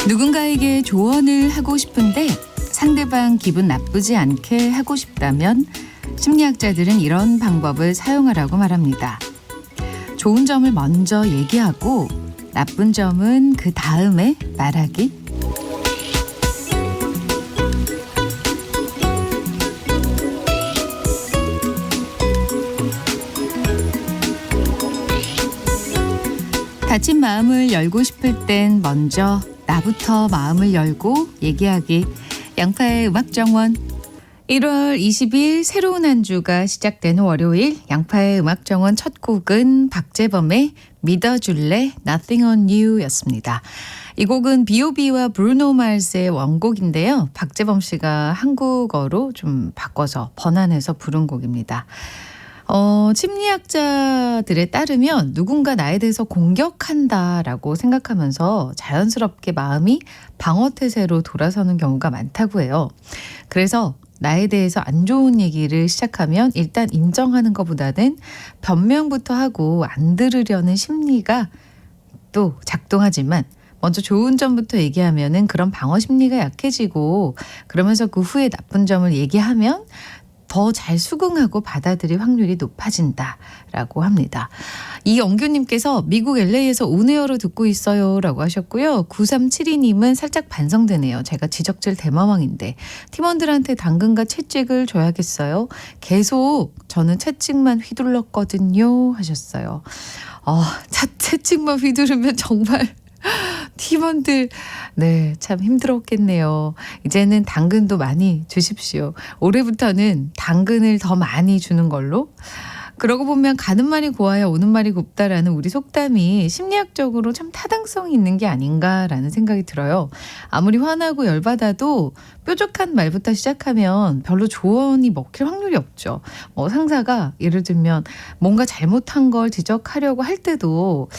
누군가에게 조언을 하고 싶은데 상대방 기분 나쁘지 않게 하고 싶다면 심리학자들은 이런 방법을 사용하라고 말합니다. 좋은 점을 먼저 얘기하고 나쁜 점은 그 다음에 말하기. 다친 마음을 열고 싶을 땐 먼저 나부터 마음을 열고 얘기하기. 양파의 음악정원 1월 20일 새로운 한 주가 시작되는 월요일 양파의 음악정원 첫 곡은 박재범의 믿어줄래 Nothing on You 였습니다. 이 곡은 B.O.B와 브루노 마르스의 원곡인데요. 박재범 씨가 한국어로 좀 바꿔서 번안해서 부른 곡입니다. 심리학자들에 따르면 누군가 나에 대해서 공격한다라고 생각하면서 자연스럽게 마음이 방어태세로 돌아서는 경우가 많다고 해요. 그래서 나에 대해서 안 좋은 얘기를 시작하면 일단 인정하는 것보다는 변명부터 하고 안 들으려는 심리가 또 작동하지만 먼저 좋은 점부터 얘기하면은 그런 방어 심리가 약해지고 그러면서 그 후에 나쁜 점을 얘기하면 더 잘 수긍하고 받아들일 확률이 높아진다라고 합니다. 이영규님께서 미국 LA에서 온에어로 듣고 있어요 라고 하셨고요. 9372님은 살짝 반성되네요. 제가 지적질 대마왕인데 팀원들한테 당근과 채찍을 줘야겠어요. 계속 저는 채찍만 휘둘렀거든요 하셨어요. 채찍만 휘두르면 정말 팀원들 참 힘들었겠네요. 이제는 당근도 많이 주십시오. 올해부터는 당근을 더 많이 주는 걸로. 그러고 보면 가는 말이 고와야 오는 말이 곱다라는 우리 속담이 심리학적으로 참 타당성이 있는 게 아닌가라는 생각이 들어요. 아무리 화나고 열받아도 뾰족한 말부터 시작하면 별로 조언이 먹힐 확률이 없죠. 상사가 예를 들면 뭔가 잘못한 걸 지적하려고 할 때도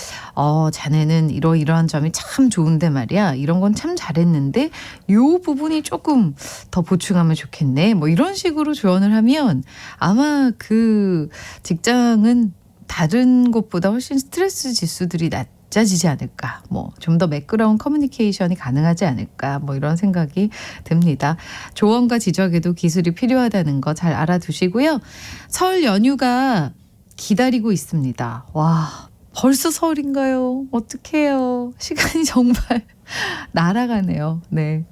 자네는 이러이러한 점이 참 좋은데 말이야. 이런 건 참 잘했는데 요 부분이 조금 더 보충하면 좋겠네. 이런 식으로 조언을 하면 아마 그 직장은 다른 곳보다 훨씬 스트레스 지수들이 낮아지지 않을까. 좀 더 매끄러운 커뮤니케이션이 가능하지 않을까. 이런 생각이 듭니다. 조언과 지적에도 기술이 필요하다는 거 잘 알아두시고요. 설 연휴가 기다리고 있습니다. 와, 벌써 설인가요? 어떡해요. 시간이 정말 날아가네요. 네.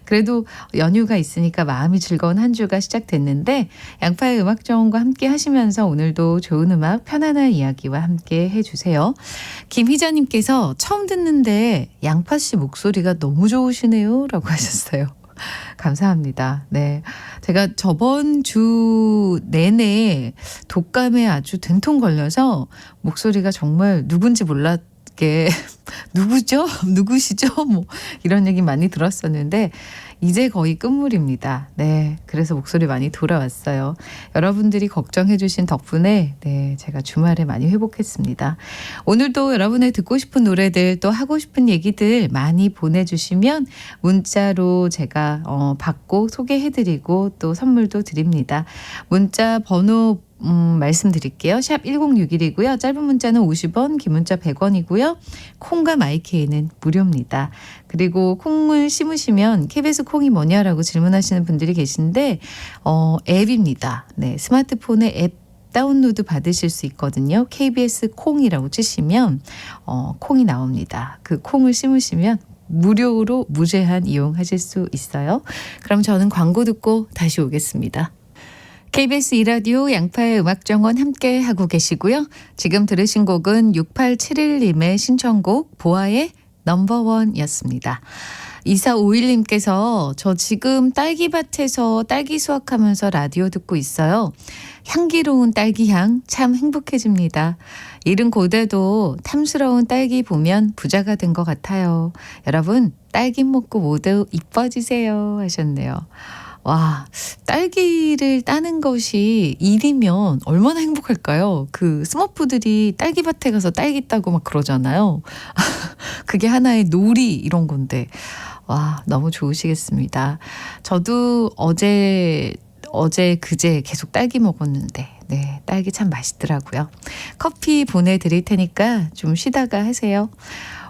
그래도 연휴가 있으니까 마음이 즐거운 한 주가 시작됐는데 양파의 음악정원과 함께 하시면서 오늘도 좋은 음악 편안한 이야기와 함께 해주세요. 김희자님께서 처음 듣는데 양파 씨 목소리가 너무 좋으시네요 라고 하셨어요. 감사합니다. 네. 제가 저번 주 내내 독감에 아주 된통 걸려서 목소리가 정말 누군지 몰랐게 누구죠? 누구시죠? 이런 얘기 많이 들었었는데 이제 거의 끝물입니다. 네, 그래서 목소리 많이 돌아왔어요. 여러분들이 걱정해 주신 덕분에 제가 주말에 많이 회복했습니다. 오늘도 여러분의 듣고 싶은 노래들 또 하고 싶은 얘기들 많이 보내주시면 문자로 제가 받고 소개해드리고 또 선물도 드립니다. 문자 번호 말씀드릴게요. 샵 1061이고요. 짧은 문자는 50원, 긴 문자 100원이고요. 콩과 마이케이는 무료입니다. 그리고 콩을 심으시면 KBS 콩이 뭐냐라고 질문하시는 분들이 계신데 앱입니다. 네, 스마트폰에 앱 다운로드 받으실 수 있거든요. KBS 콩이라고 치시면 콩이 나옵니다. 그 콩을 심으시면 무료로 무제한 이용하실 수 있어요. 그럼 저는 광고 듣고 다시 오겠습니다. KBS 2라디오 양파의 음악정원 함께 하고 계시고요. 지금 들으신 곡은 6871님의 신청곡 보아의 넘버원이었습니다. 2451님께서 저 지금 딸기밭에서 딸기 수확하면서 라디오 듣고 있어요. 향기로운 딸기향 참 행복해집니다. 일은 고돼도 탐스러운 딸기 보면 부자가 된 것 같아요. 여러분 딸기 먹고 모두 이뻐지세요 하셨네요. 와, 딸기를 따는 것이 일이면 얼마나 행복할까요? 그 스머프들이 딸기밭에 가서 딸기 따고 막 그러잖아요. 그게 하나의 놀이 이런 건데. 와, 너무 좋으시겠습니다. 저도 어제 그제 계속 딸기 먹었는데 딸기 참 맛있더라고요. 커피 보내드릴 테니까 좀 쉬다가 하세요.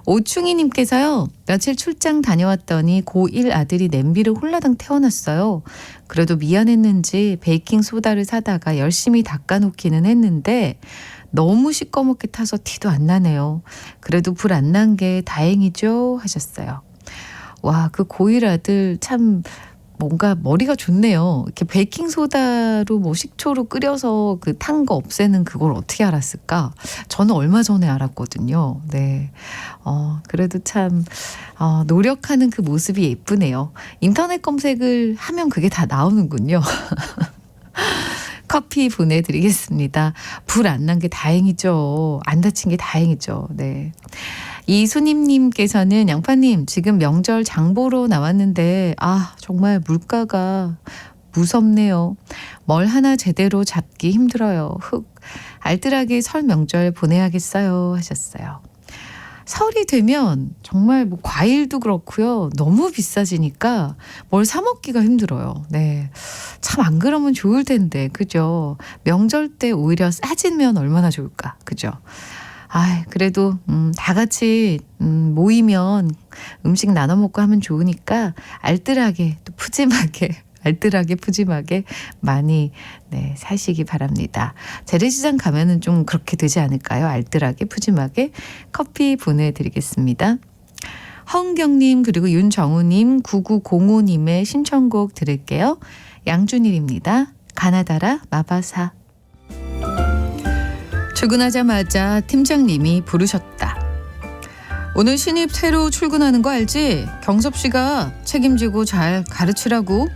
오충이님께서요. 며칠 출장 다녀왔더니 고1 아들이 냄비를 홀라당 태워놨어요. 그래도 미안했는지 베이킹소다를 사다가 열심히 닦아놓기는 했는데 너무 시꺼멓게 타서 티도 안 나네요. 그래도 불 안 난 게 다행이죠 하셨어요. 와, 그 고1 아들 참 뭔가 머리가 좋네요. 이렇게 베이킹소다로 뭐 식초로 끓여서 그 탄 거 없애는 그걸 어떻게 알았을까? 저는 얼마 전에 알았거든요. 네. 그래도 참, 노력하는 그 모습이 예쁘네요. 인터넷 검색을 하면 그게 다 나오는군요. 커피 보내드리겠습니다. 불 안 난 게 다행이죠. 안 다친 게 다행이죠. 네. 이수님님께서는 양파님 지금 명절 장보러 나왔는데 정말 물가가 무섭네요. 뭘 하나 제대로 잡기 힘들어요. 알뜰하게 설 명절 보내야겠어요 하셨어요. 설이 되면 정말 뭐 과일도 그렇고요. 너무 비싸지니까 뭘 사 먹기가 힘들어요. 네. 참 안 그러면 좋을 텐데. 그죠? 명절 때 오히려 싸지면 얼마나 좋을까. 그죠? 그래도 다 같이 모이면 음식 나눠 먹고 하면 좋으니까 알뜰하게 또 푸짐하게 많이 사시기 바랍니다. 재래시장 가면은 좀 그렇게 되지 않을까요? 알뜰하게 푸짐하게 커피 보내드리겠습니다. 허은경님 그리고 윤정우님 9905님의 신청곡 들을게요. 양준일입니다. 가나다라 마바사. 출근하자마자 팀장님이 부르셨다. 오늘 신입 새로 출근하는 거 알지? 경섭 씨가 책임지고 잘 가르치라고.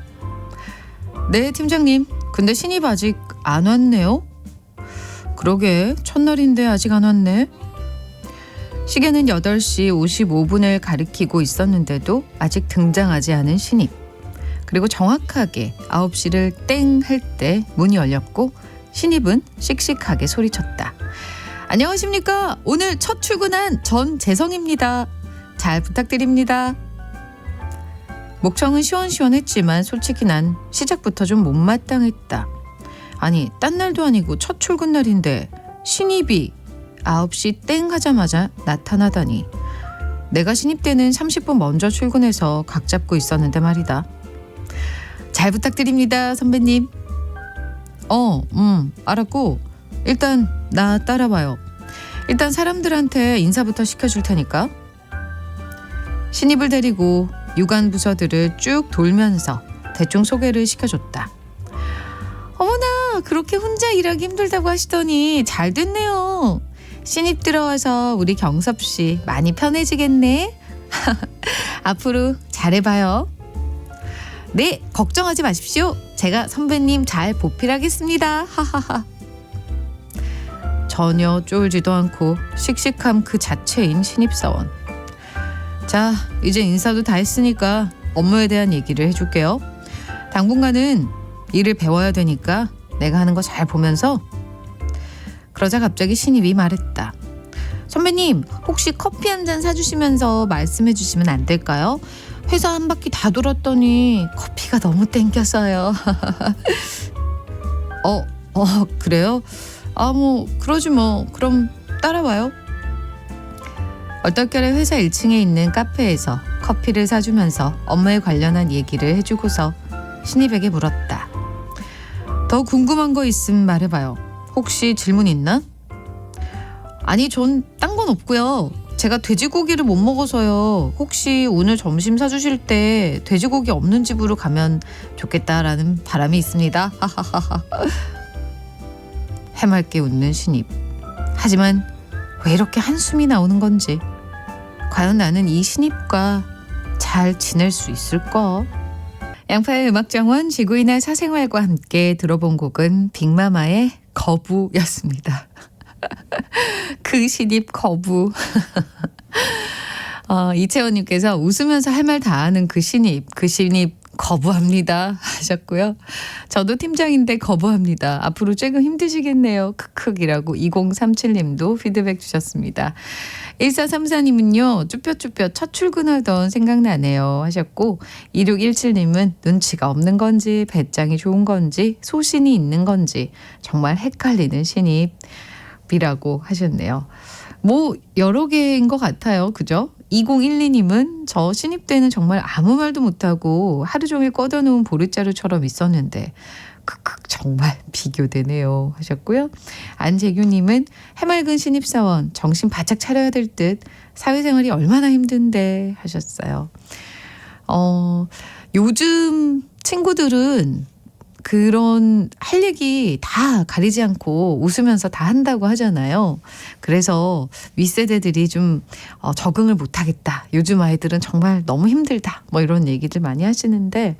네, 팀장님. 근데 신입 아직 안 왔네요. 그러게, 첫날인데 아직 안 왔네. 시계는 8시 55분을 가리키고 있었는데도 아직 등장하지 않은 신입. 그리고 정확하게 9시를 땡 할 때 문이 열렸고 신입은 씩씩하게 소리쳤다. 안녕하십니까? 오늘 첫 출근한 전재성입니다. 잘 부탁드립니다. 목청은 시원시원했지만 솔직히 난 시작부터 좀 못마땅했다. 아니, 딴 날도 아니고 첫 출근 날인데 신입이 9시 땡 하자마자 나타나다니. 내가 신입 때는 30분 먼저 출근해서 각 잡고 있었는데 말이다. 잘 부탁드립니다, 선배님. 알았고 일단 나 따라와요. 일단 사람들한테 인사부터 시켜줄 테니까. 신입을 데리고 유관 부서들을 쭉 돌면서 대충 소개를 시켜줬다. 어머나, 그렇게 혼자 일하기 힘들다고 하시더니 잘 됐네요. 신입 들어와서 우리 경섭 씨 많이 편해지겠네. 앞으로 잘해봐요. 네, 걱정하지 마십시오. 제가 선배님 잘 보필하겠습니다. 하하하. 전혀 쫄지도 않고 씩씩함 그 자체인 신입사원. 자, 이제 인사도 다 했으니까 업무에 대한 얘기를 해줄게요. 당분간은 일을 배워야 되니까 내가 하는 거 잘 보면서. 그러자 갑자기 신입이 말했다. 선배님, 혹시 커피 한 잔 사주시면서 말씀해 주시면 안 될까요? 회사 한 바퀴 다 돌았더니 커피가 너무 땡겨서요. 그래요? 그러지 뭐. 그럼 따라와요. 얼떨결에 회사 1층에 있는 카페에서 커피를 사주면서 업무에 관련한 얘기를 해주고서 신입에게 물었다. 더 궁금한 거 있으면 말해봐요. 혹시 질문 있나? 아니, 전 딴 건 없고요. 제가 돼지고기를 못 먹어서요. 혹시 오늘 점심 사주실 때 돼지고기 없는 집으로 가면 좋겠다라는 바람이 있습니다. 하하하하. 해맑게 웃는 신입. 하지만 왜 이렇게 한숨이 나오는 건지. 과연 나는 이 신입과 잘 지낼 수 있을까? 양파의 음악정원 지구인의 사생활과 함께 들어본 곡은 빅마마의 거부였습니다. 그 신입 거부. 이채원님께서 웃으면서 할 말 다 하는 그 신입 거부합니다 하셨고요. 저도 팀장인데 거부합니다. 앞으로 조금 힘드시겠네요. 크크이라고 2037님도 피드백 주셨습니다. 1434님은요. 쭈뼛쭈뼛 첫 출근하던 생각나네요 하셨고 2617님은 눈치가 없는 건지 배짱이 좋은 건지 소신이 있는 건지 정말 헷갈리는 신입이라고 하셨네요. 뭐 여러 개인 것 같아요. 그죠? 2012님은 저 신입 때는 정말 아무 말도 못하고 하루 종일 꺼져놓은 보릿자루처럼 있었는데 크크 정말 비교되네요 하셨고요. 안재규님은 해맑은 신입사원 정신 바짝 차려야 될 듯 사회생활이 얼마나 힘든데 하셨어요. 요즘 친구들은 그런 할 얘기 다 가리지 않고 웃으면서 다 한다고 하잖아요. 그래서 윗세대들이 좀 적응을 못하겠다. 요즘 아이들은 정말 너무 힘들다. 뭐 이런 얘기들 많이 하시는데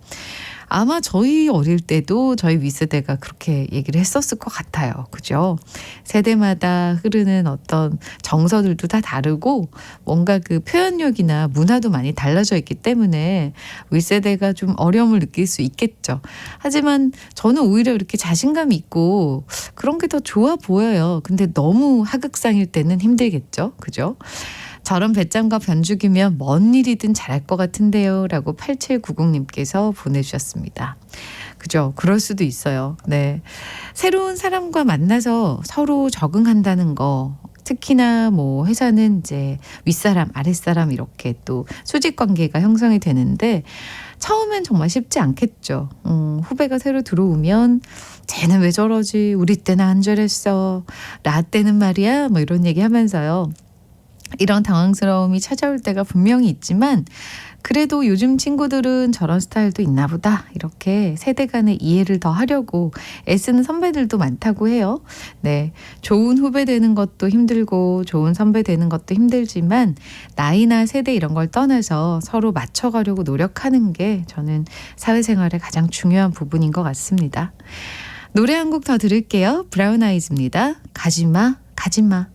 아마 저희 어릴 때도 저희 윗세대가 그렇게 얘기를 했었을 것 같아요. 그죠? 세대마다 흐르는 어떤 정서들도 다 다르고 뭔가 그 표현력이나 문화도 많이 달라져 있기 때문에 윗세대가 좀 어려움을 느낄 수 있겠죠. 하지만 저는 오히려 이렇게 자신감 있고 그런 게 더 좋아 보여요. 근데 너무 하극상일 때는 힘들겠죠. 그죠? 저런 배짱과 변죽이면 뭔 일이든 잘할 것 같은데요. 라고 8790님께서 보내주셨습니다. 그죠? 그럴 수도 있어요. 네. 새로운 사람과 만나서 서로 적응한다는 거. 특히나 뭐 회사는 이제 윗사람, 아랫사람 이렇게 또 수직 관계가 형성이 되는데 처음엔 정말 쉽지 않겠죠. 후배가 새로 들어오면 쟤는 왜 저러지? 우리 때는 안 저랬어. 나 때는 말이야. 뭐 이런 얘기 하면서요. 이런 당황스러움이 찾아올 때가 분명히 있지만 그래도 요즘 친구들은 저런 스타일도 있나 보다 이렇게 세대 간의 이해를 더 하려고 애쓰는 선배들도 많다고 해요. 네, 좋은 후배 되는 것도 힘들고 좋은 선배 되는 것도 힘들지만 나이나 세대 이런 걸 떠나서 서로 맞춰가려고 노력하는 게 저는 사회생활의 가장 중요한 부분인 것 같습니다. 노래 한 곡 더 들을게요. 브라운 아이즈입니다. 가지마 가지마.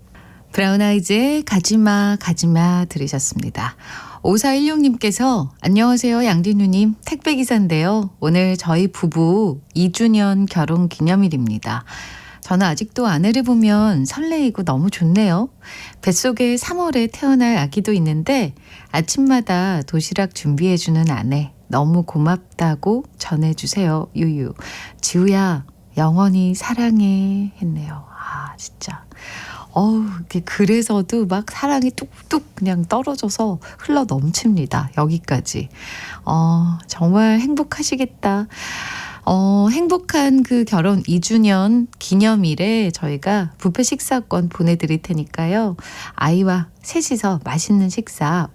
브라운 아이즈의 가지마 가지마 들으셨습니다. 5416님께서 안녕하세요 양디누님, 택배기사인데요. 오늘 저희 부부 2주년 결혼 기념일입니다. 저는 아직도 아내를 보면 설레이고 너무 좋네요. 뱃속에 3월에 태어날 아기도 있는데 아침마다 도시락 준비해주는 아내 너무 고맙다고 전해주세요. 유유. 지우야 영원히 사랑해 했네요. 아 진짜. 그래서도 막 사랑이 뚝뚝 그냥 떨어져서 흘러 넘칩니다. 여기까지. 정말 행복하시겠다. 행복한 그 결혼 2주년 기념일에 저희가 뷔페 식사권 보내드릴 테니까요. 아이와 셋이서 맛있는 식사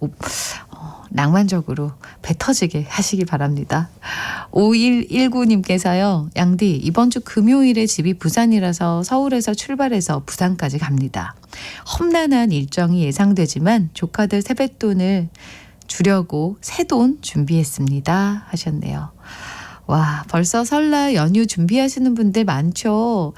낭만적으로 배 터지게 하시기 바랍니다. 5119님께서요. 양디 이번 주 금요일에 집이 부산이라서 서울에서 출발해서 부산까지 갑니다. 험난한 일정이 예상되지만 조카들 세뱃돈을 주려고 새돈 준비했습니다 하셨네요. 와, 벌써 설날 연휴 준비하시는 분들 많죠.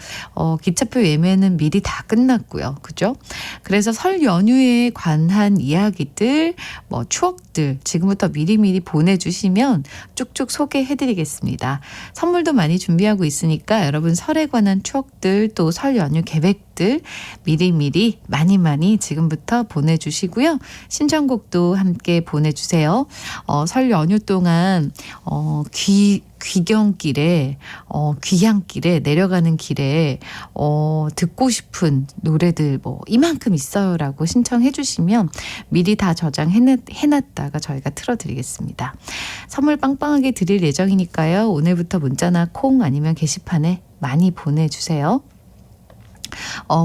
기차표 예매는 미리 다 끝났고요. 그죠? 그래서 설 연휴에 관한 이야기들, 뭐 추억들 지금부터 미리미리 보내주시면 쭉쭉 소개해드리겠습니다. 선물도 많이 준비하고 있으니까 여러분 설에 관한 추억들 또 설 연휴 계획들 미리미리 많이 지금부터 보내주시고요. 신청곡도 함께 보내주세요. 설 연휴 동안 귀경길에 귀향길에 내려가는 길에 듣고 싶은 노래들 뭐 이만큼 있어요라고 신청해 주시면 미리 다 저장해놨다가 저희가 틀어드리겠습니다. 선물 빵빵하게 드릴 예정이니까요. 오늘부터 문자나 콩 아니면 게시판에 많이 보내주세요.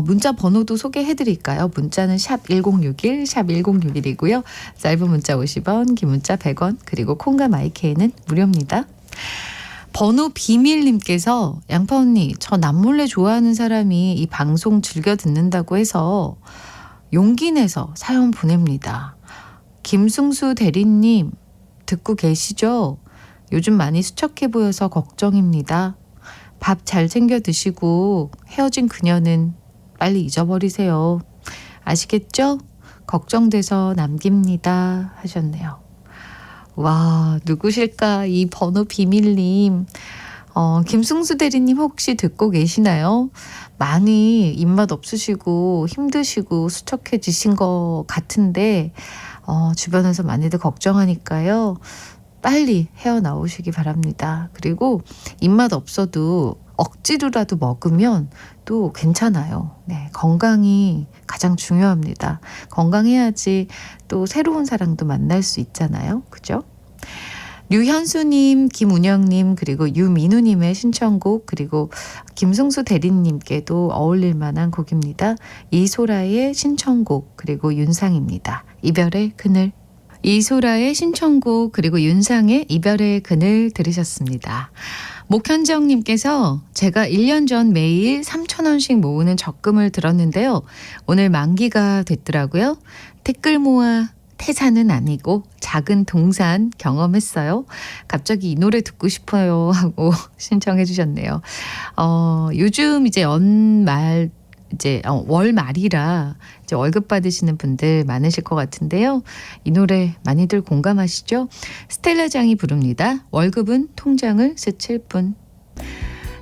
문자 번호도 소개해드릴까요? 문자는 샵 1061, 샵 1061이고요. 짧은 문자 50원, 긴 문자 100원, 그리고 콩과 마이케이는 무료입니다. 번호 비밀님께서 양파 언니, 저 남몰래 좋아하는 사람이 이 방송 즐겨 듣는다고 해서 용기 내서 사연 보냅니다. 김승수 대리님, 듣고 계시죠? 요즘 많이 수척해 보여서 걱정입니다. 밥 잘 챙겨 드시고 헤어진 그녀는 빨리 잊어버리세요. 아시겠죠? 걱정돼서 남깁니다 하셨네요. 와, 누구실까? 이 번호 비밀님. 김승수 대리님 혹시 듣고 계시나요? 많이 입맛 없으시고 힘드시고 수척해지신 것 같은데 주변에서 많이들 걱정하니까요. 빨리 헤어나오시기 바랍니다. 그리고 입맛 없어도 억지로라도 먹으면 또 괜찮아요. 네, 건강이 가장 중요합니다. 건강해야지 또 새로운 사랑도 만날 수 있잖아요. 그죠? 류현수님, 김운영님, 그리고 유민우님의 신청곡, 그리고 김승수 대리님께도 어울릴 만한 곡입니다. 이소라의 신청곡, 그리고 윤상입니다. 이별의 그늘. 이소라의 신청곡, 그리고 윤상의 이별의 그늘 들으셨습니다. 목현정님께서 제가 1년 전 매일 3,000원씩 모으는 적금을 들었는데요. 오늘 만기가 됐더라고요. 댓글 모아 태산은 아니고 작은 동산 경험했어요. 갑자기 이 노래 듣고 싶어요 하고 신청해 주셨네요. 요즘 이제 연말 월 말이라 이제 월급 받으시는 분들 많으실 것 같은데요. 이 노래 많이들 공감하시죠? 스텔라장이 부릅니다. 월급은 통장을 스칠 뿐.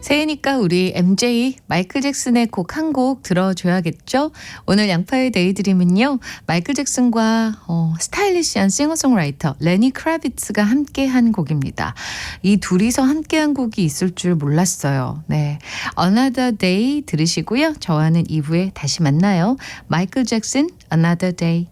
새해니까 우리 MJ 마이클 잭슨의 곡 한 곡 들어줘야겠죠? 오늘 양파의 데이드림은요. 마이클 잭슨과 스타일리시한 싱어송라이터 레니 크라비츠가 함께한 곡입니다. 이 둘이서 함께한 곡이 있을 줄 몰랐어요. 네, Another Day 들으시고요. 저와는 2부에 다시 만나요. 마이클 잭슨 Another Day.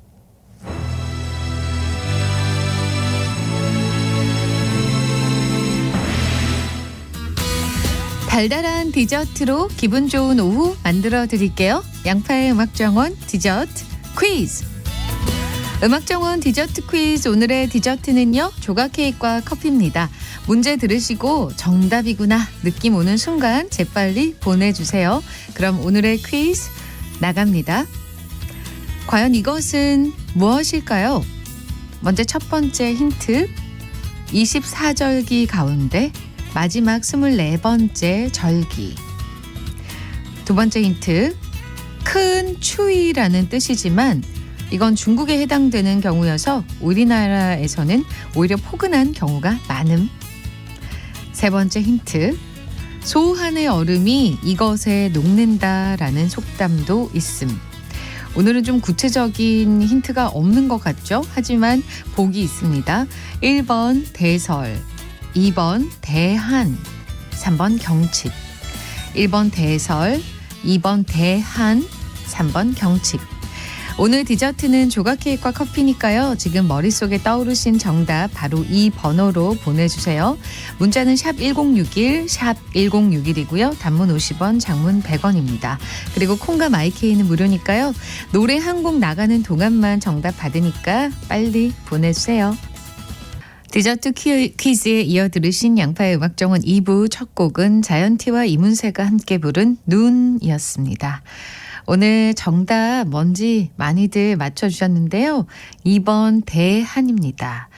달달한 디저트로 기분 좋은 오후 만들어 드릴게요. 양파의 음악정원 디저트 퀴즈. 음악정원 디저트 퀴즈, 오늘의 디저트는요. 조각 케이크와 커피입니다. 문제 들으시고 정답이구나 느낌 오는 순간 재빨리 보내주세요. 그럼 오늘의 퀴즈 나갑니다. 과연 이것은 무엇일까요? 먼저 첫 번째 힌트. 24절기 가운데 마지막 24번째 절기. 두 번째 힌트. 큰 추위라는 뜻이지만 이건 중국에 해당되는 경우여서 우리나라에서는 오히려 포근한 경우가 많음. 세 번째 힌트. 소한의 얼음이 이것에 녹는다라는 속담도 있음. 오늘은 좀 구체적인 힌트가 없는 것 같죠? 하지만 복이 있습니다. 1번 대설, 2번 대한, 3번 경칩. 1번 대설, 2번 대한, 3번 경칩. 오늘 디저트는 조각 케이크와 커피니까요. 지금 머릿속에 떠오르신 정답 바로 이 번호로 보내주세요. 문자는 샵 1061, 샵 1061이고요. 단문 50원, 장문 100원입니다. 그리고 콩과 마이케이는 무료니까요. 노래 한 곡 나가는 동안만 정답 받으니까 빨리 보내주세요. 디저트 퀴즈에 이어 들으신 양파의 음악정원 2부 첫 곡은 자연티와 이문세가 함께 부른 눈이었습니다. 오늘 정답 뭔지 많이들 맞춰주셨는데요. 2번 대한입니다.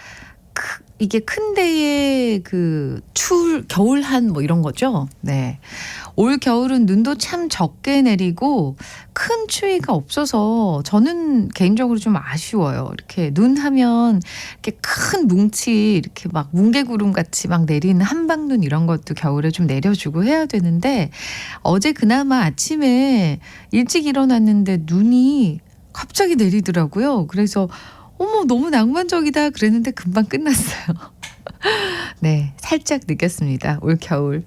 이게 큰 데에 겨울한 뭐 이런 거죠. 네. 올 겨울은 눈도 참 적게 내리고 큰 추위가 없어서 저는 개인적으로 좀 아쉬워요. 이렇게 눈 하면 이렇게 큰 뭉치 이렇게 막 뭉게구름 같이 막 내리는 한방눈 이런 것도 겨울에 좀 내려주고 해야 되는데 어제 그나마 아침에 일찍 일어났는데 눈이 갑자기 내리더라고요. 그래서 어머 너무 낭만적이다 그랬는데 금방 끝났어요. 네, 살짝 느꼈습니다. 올 겨울.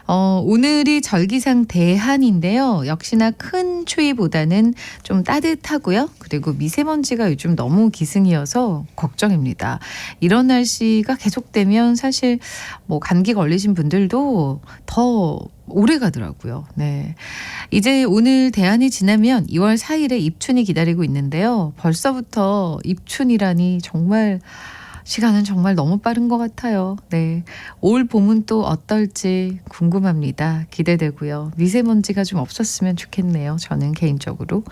오늘이 절기상 대한인데요. 역시나 큰 추위보다는 좀 따뜻하고요. 그리고 미세먼지가 요즘 너무 기승이어서 걱정입니다. 이런 날씨가 계속되면 사실 뭐 감기 걸리신 분들도 더 오래 가더라고요. 네. 이제 오늘 대한이 지나면 2월 4일에 입춘이 기다리고 있는데요. 벌써부터 입춘이라니 정말 시간은 정말 너무 빠른 것 같아요. 네. 올 봄은 또 어떨지 궁금합니다. 기대되고요. 미세먼지가 좀 없었으면 좋겠네요. 저는 개인적으로.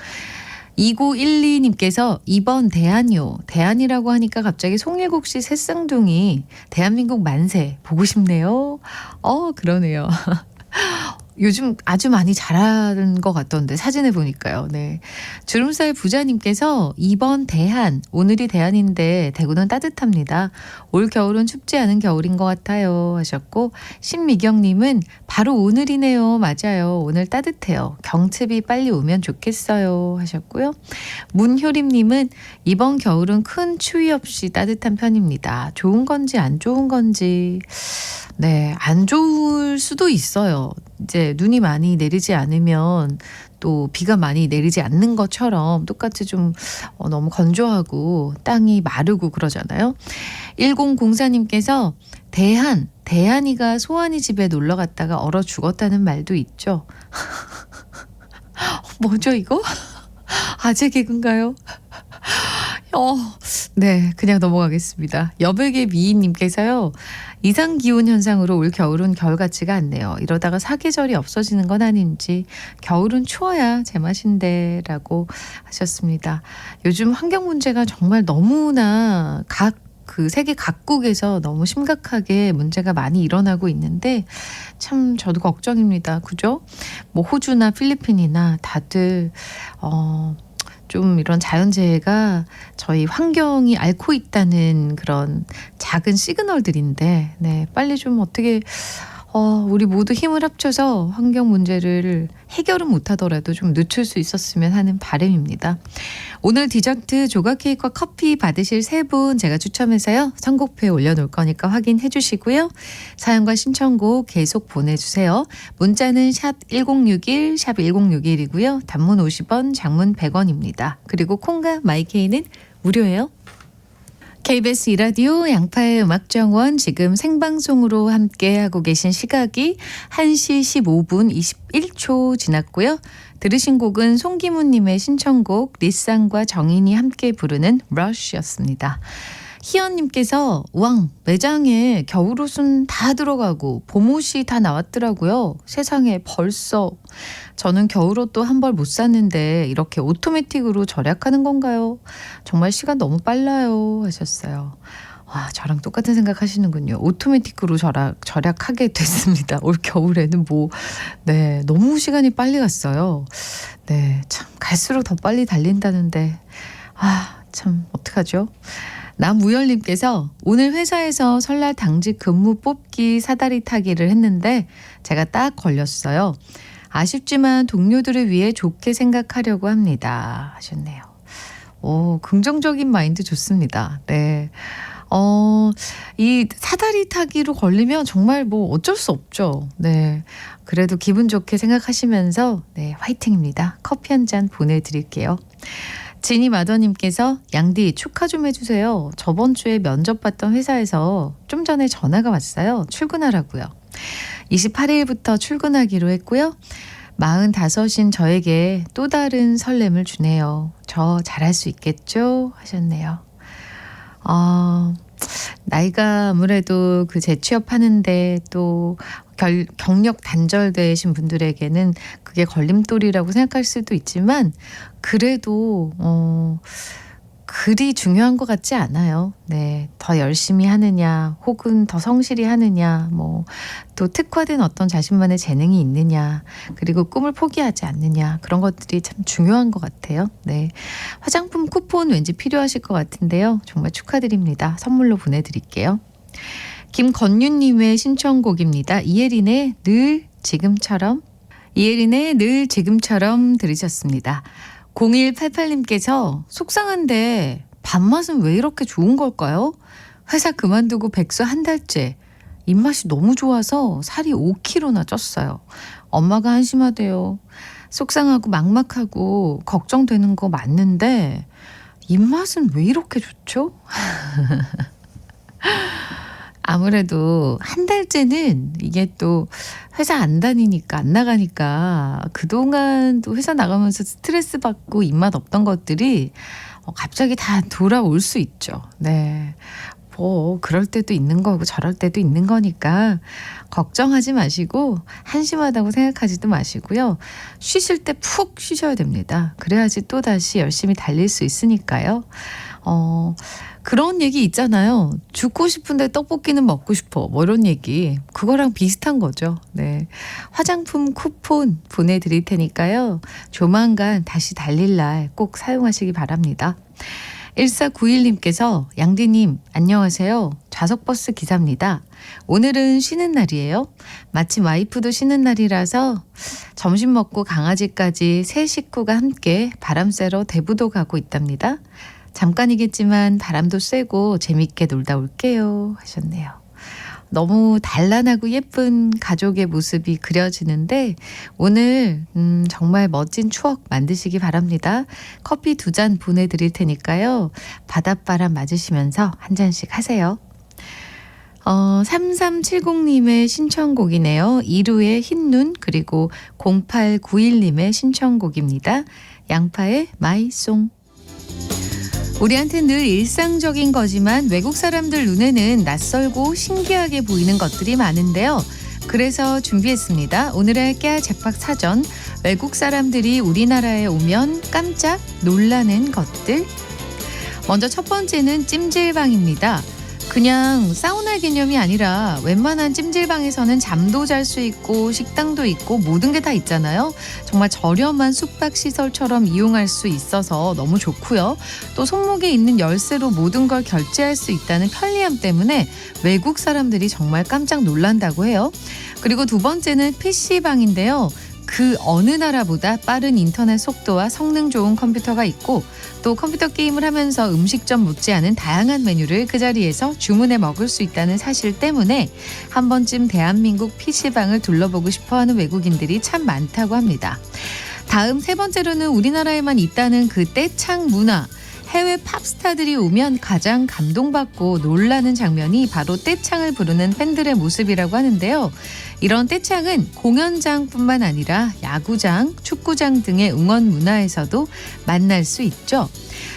2912님께서 2번 대한이요. 대한이라고 하니까 갑자기 송일국 씨 새쌍둥이 대한민국 만세 보고 싶네요. 그러네요. 요즘 아주 많이 자라는 것 같던데 사진을 보니까요. 네. 주름살 부자님께서 2번 대한, 오늘이 대한인데 대구는 따뜻합니다. 올 겨울은 춥지 않은 겨울인 것 같아요 하셨고, 신미경님은 바로 오늘이네요. 맞아요. 오늘 따뜻해요. 경칩이 빨리 오면 좋겠어요 하셨고요. 문효림님은 이번 겨울은 큰 추위 없이 따뜻한 편입니다. 좋은 건지 안 좋은 건지 네, 안 좋을 수도 있어요. 이제 눈이 많이 내리지 않으면 또 비가 많이 내리지 않는 것처럼 똑같이 좀 너무 건조하고 땅이 마르고 그러잖아요. 1004님께서 대한이가 소환이 집에 놀러 갔다가 얼어 죽었다는 말도 있죠. 뭐죠 이거? 아재 개그인가요? 네, 그냥 넘어가겠습니다. 여백의 미인님께서요. 이상기온 현상으로 올 겨울은 겨울 같지가 않네요. 이러다가 사계절이 없어지는 건 아닌지 겨울은 추워야 제맛인데 라고 하셨습니다. 요즘 환경 문제가 정말 너무나 그 세계 각국에서 너무 심각하게 문제가 많이 일어나고 있는데 참 저도 걱정입니다. 그죠? 뭐 호주나 필리핀이나 다들 좀 이런 자연재해가 저희 환경이 앓고 있다는 그런 작은 시그널들인데 네, 빨리 좀 어떻게 우리 모두 힘을 합쳐서 환경 문제를 해결은 못하더라도 좀 늦출 수 있었으면 하는 바람입니다. 오늘 디저트 조각 케이크와 커피 받으실 3분 제가 추첨해서요. 선곡표에 올려놓을 거니까 확인해 주시고요. 사연과 신청곡 계속 보내주세요. 문자는 샵 1061, 샵 1061이고요. 단문 50원, 장문 100원입니다. 그리고 콩과 마이케이는 무료예요. KBS 이라디오 양파의 음악정원 지금 생방송으로 함께하고 계신 시각이 1시 15분 21초 지났고요. 들으신 곡은 송기문님의 신청곡 리쌍과 정인이 함께 부르는 러쉬였습니다. 희연님께서 매장에 겨울옷은 다 들어가고 봄옷이 다 나왔더라고요. 세상에 벌써 저는 겨울옷도 한 벌 못 샀는데 이렇게 오토매틱으로 절약하는 건가요? 정말 시간 너무 빨라요 하셨어요. 와, 저랑 똑같은 생각 하시는군요. 오토매틱으로 절약하게 됐습니다. 올 겨울에는 네, 너무 시간이 빨리 갔어요. 네, 참 갈수록 더 빨리 달린다는데 참 어떡하죠? 남우열님께서 오늘 회사에서 설날 당직 근무 뽑기 사다리 타기를 했는데 제가 딱 걸렸어요. 아쉽지만 동료들을 위해 좋게 생각하려고 합니다 하셨네요. 오, 긍정적인 마인드 좋습니다. 네. 이 사다리 타기로 걸리면 정말 어쩔 수 없죠. 네. 그래도 기분 좋게 생각하시면서 네, 화이팅입니다. 커피 한 잔 보내드릴게요. 지니 마더님께서 양디 축하 좀 해주세요. 저번 주에 면접 봤던 회사에서 좀 전에 전화가 왔어요. 출근하라고요. 28일부터 출근하기로 했고요. 45인 저에게 또 다른 설렘을 주네요. 저 잘할 수 있겠죠? 하셨네요. 나이가 아무래도 그 재취업하는데 또 경력 단절되신 분들에게는 그게 걸림돌이라고 생각할 수도 있지만 그래도 그리 중요한 것 같지 않아요. 네, 더 열심히 하느냐 혹은 더 성실히 하느냐 또 특화된 어떤 자신만의 재능이 있느냐 그리고 꿈을 포기하지 않느냐 그런 것들이 참 중요한 것 같아요. 네, 화장품 쿠폰 왠지 필요하실 것 같은데요. 정말 축하드립니다. 선물로 보내드릴게요. 김건유님의 신청곡입니다. 이혜린의 늘 지금처럼 들으셨습니다. 0188님께서 속상한데 밥맛은 왜 이렇게 좋은 걸까요? 회사 그만두고 백수 한 달째 입맛이 너무 좋아서 살이 5kg나 쪘어요. 엄마가 한심하대요. 속상하고 막막하고 걱정되는 거 맞는데 입맛은 왜 이렇게 좋죠? 아무래도 한 달째는 이게 또 회사 안 다니니까 안 나가니까 그동안 또 회사 나가면서 스트레스 받고 입맛 없던 것들이 갑자기 다 돌아올 수 있죠. 네. 그럴 때도 있는 거고 저럴 때도 있는 거니까 걱정하지 마시고 한심하다고 생각하지도 마시고요. 쉬실 때 푹 쉬셔야 됩니다. 그래야지 또 다시 열심히 달릴 수 있으니까요. 그런 얘기 있잖아요. 죽고 싶은데 떡볶이는 먹고 싶어. 이런 얘기. 그거랑 비슷한 거죠. 네. 화장품 쿠폰 보내드릴 테니까요. 조만간 다시 달릴 날 꼭 사용하시기 바랍니다. 1491님께서 양디님 안녕하세요. 좌석버스 기사입니다. 오늘은 쉬는 날이에요. 마침 와이프도 쉬는 날이라서 점심 먹고 강아지까지 세 식구가 함께 바람 쐬러 대부도 가고 있답니다. 잠깐이겠지만 바람도 쐬고 재밌게 놀다 올게요 하셨네요. 너무 단란하고 예쁜 가족의 모습이 그려지는데 오늘 정말 멋진 추억 만드시기 바랍니다. 커피 2잔 보내드릴 테니까요. 바닷바람 맞으시면서 한 잔씩 하세요. 3370님의 신청곡이네요. 이루의 흰눈 그리고 0891님의 신청곡입니다. 양파의 마이송. 우리한테 늘 일상적인 거지만 외국 사람들 눈에는 낯설고 신기하게 보이는 것들이 많은데요. 그래서 준비했습니다. 오늘의 깨알 제팍 사전. 외국 사람들이 우리나라에 오면 깜짝 놀라는 것들. 먼저 첫 번째는 찜질방입니다. 그냥 사우나 개념이 아니라 웬만한 찜질방에서는 잠도 잘 수 있고 식당도 있고 모든 게 다 있잖아요. 정말 저렴한 숙박시설처럼 이용할 수 있어서 너무 좋고요. 또 손목에 있는 열쇠로 모든 걸 결제할 수 있다는 편리함 때문에 외국 사람들이 정말 깜짝 놀란다고 해요. 그리고 두 번째는 PC방인데요. 그 어느 나라보다 빠른 인터넷 속도와 성능 좋은 컴퓨터가 있고 또 컴퓨터 게임을 하면서 음식점 못지않은 다양한 메뉴를 그 자리에서 주문해 먹을 수 있다는 사실 때문에 한 번쯤 대한민국 PC방을 둘러보고 싶어하는 외국인들이 참 많다고 합니다. 다음 세 번째로는 우리나라에만 있다는 그 떼창 문화. 해외 팝스타들이 오면 가장 감동받고 놀라는 장면이 바로 떼창을 부르는 팬들의 모습이라고 하는데요. 이런 떼창은 공연장뿐만 아니라 야구장, 축구장 등의 응원 문화에서도 만날 수 있죠.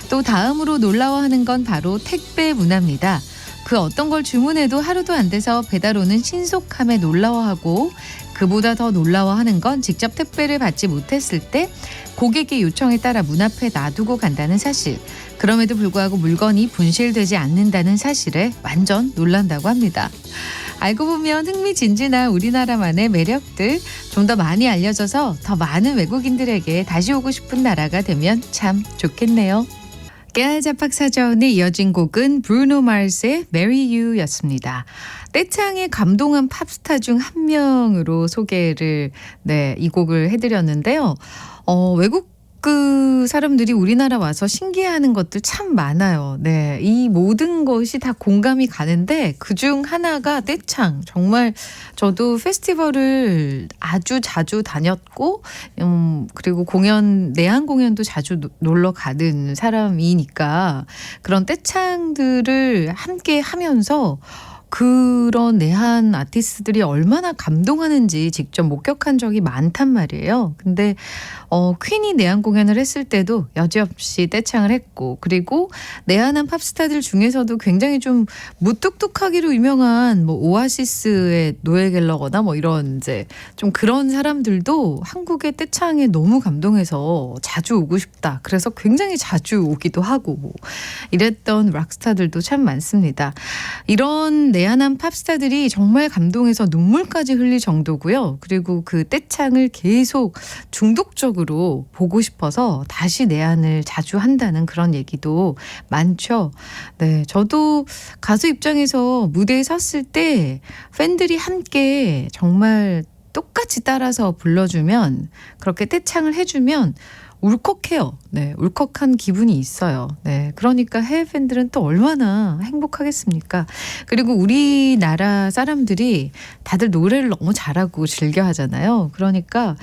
또 다음으로 놀라워하는 건 바로 택배 문화입니다. 그 어떤 걸 주문해도 하루도 안 돼서 배달 오는 신속함에 놀라워하고 그보다 더 놀라워하는 건 직접 택배를 받지 못했을 때 고객의 요청에 따라 문 앞에 놔두고 간다는 사실. 그럼에도 불구하고 물건이 분실되지 않는다는 사실에 완전 놀란다고 합니다. 알고 보면 흥미진진한 우리나라만의 매력들 좀 더 많이 알려져서 더 많은 외국인들에게 다시 오고 싶은 나라가 되면 참 좋겠네요. 깨알 자팍 사전에 이어진 곡은 브루노 마스의 Marry You였습니다. 떼창에 감동한 팝스타 중 한 명으로 소개를 이 곡을 해드렸는데요. 외국 그 사람들이 우리나라 와서 신기해하는 것들 참 많아요. 네, 이 모든 것이 다 공감이 가는데 그중 하나가 떼창. 정말 저도 페스티벌을 아주 자주 다녔고 그리고 내한 공연도 자주 놀러 가는 사람이니까 그런 떼창들을 함께 하면서 그런 내한 아티스트들이 얼마나 감동하는지 직접 목격한 적이 많단 말이에요. 근데 퀸이 내한 공연을 했을 때도 여지없이 떼창을 했고 그리고 내한한 팝스타들 중에서도 굉장히 좀 무뚝뚝하기로 유명한 오아시스의 노엘 갤러거나 이런 이제 좀 그런 사람들도 한국의 떼창에 너무 감동해서 자주 오고 싶다. 그래서 굉장히 자주 오기도 하고 이랬던 락스타들도 참 많습니다. 이런 내한한 팝스타들이 정말 감동해서 눈물까지 흘릴 정도고요. 그리고 그 떼창을 계속 중독적으로 보고 싶어서 다시 내한을 자주 한다는 그런 얘기도 많죠. 네, 저도 가수 입장에서 무대에 섰을 때 팬들이 함께 정말 똑같이 따라서 불러주면 그렇게 떼창을 해주면 울컥해요. 네, 울컥한 기분이 있어요. 네, 그러니까 해외 팬들은 또 얼마나 행복하겠습니까? 그리고 우리나라 사람들이 다들 노래를 너무 잘하고 즐겨 하잖아요. 그러니까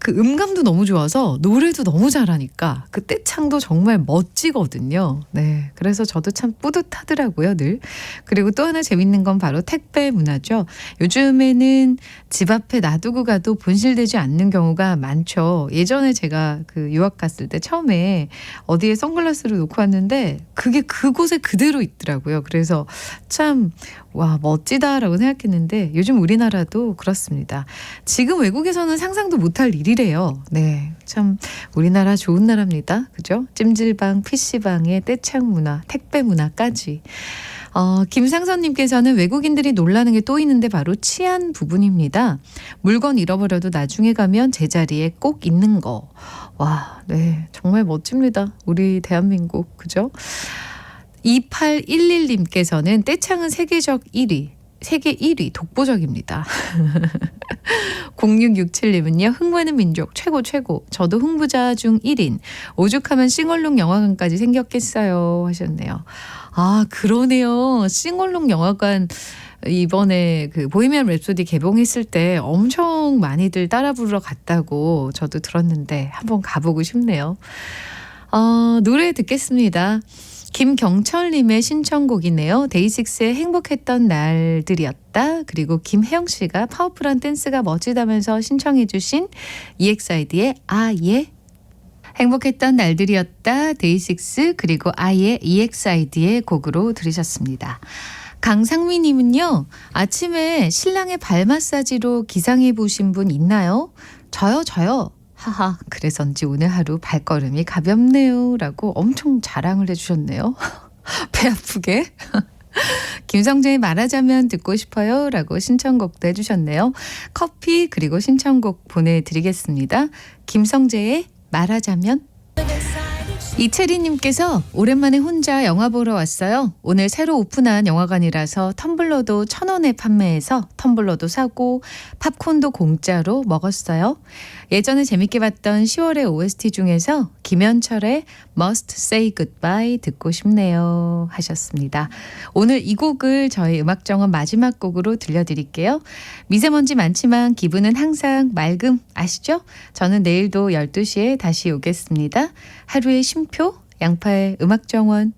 그 음감도 너무 좋아서 노래도 너무 잘하니까 그 떼창도 정말 멋지거든요. 네, 그래서 저도 참 뿌듯하더라고요, 늘. 그리고 또 하나 재밌는 건 바로 택배 문화죠. 요즘에는 집 앞에 놔두고 가도 분실되지 않는 경우가 많죠. 예전에 제가 그 유학 갔을 때 처음에 어디에 선글라스를 놓고 왔는데 그게 그곳에 그대로 있더라고요. 그래서 참 와, 멋지다라고 생각했는데 요즘 우리나라도 그렇습니다. 지금 외국에서는 상상도 못할 일이래요. 네, 참 우리나라 좋은 나라입니다. 그죠? 찜질방, PC방의 떼창 문화, 택배 문화까지. 김상선님께서는 외국인들이 놀라는 게 또 있는데 바로 치안 부분입니다. 물건 잃어버려도 나중에 가면 제자리에 꼭 있는 거. 와, 네, 정말 멋집니다. 우리 대한민국, 그죠? 2811님께서는 떼창은 세계적 1위. 세계 1위 독보적입니다. 0667님은요. 흥부하는 민족 최고 최고. 저도 흥부자 중 1인. 오죽하면 싱얼롱 영화관까지 생겼겠어요 하셨네요. 아 그러네요. 싱얼롱 영화관 이번에 그 보헤미안 랩소디 개봉했을 때 엄청 많이들 따라 부르러 갔다고 저도 들었는데 한번 가보고 싶네요. 노래 듣겠습니다. 김경철님의 신청곡이네요. 데이식스의 행복했던 날들이었다. 그리고 김혜영 씨가 파워풀한 댄스가 멋지다면서 신청해 주신 EXID의 아예. 행복했던 날들이었다. 데이식스 그리고 아예 EXID의 곡으로 들으셨습니다. 강상미님은요. 아침에 신랑의 발 마사지로 기상해 보신 분 있나요? 저요. 하하 그래서인지 오늘 하루 발걸음이 가볍네요 라고 엄청 자랑을 해주셨네요. 배 아프게. 김성재의 말하자면 듣고 싶어요 라고 신청곡도 해주셨네요. 커피 그리고 신청곡 보내드리겠습니다. 김성재의 말하자면. 이채리님께서 오랜만에 혼자 영화 보러 왔어요. 오늘 새로 오픈한 영화관이라서 텀블러도 1,000원에 판매해서 텀블러도 사고 팝콘도 공짜로 먹었어요. 예전에 재밌게 봤던 10월의 OST 중에서 김현철의 Must Say Goodbye 듣고 싶네요 하셨습니다. 오늘 이 곡을 저희 음악정원 마지막 곡으로 들려드릴게요. 미세먼지 많지만 기분은 항상 맑음 아시죠? 저는 내일도 12시에 다시 오겠습니다. 하루의 쉼표 양파의 음악정원.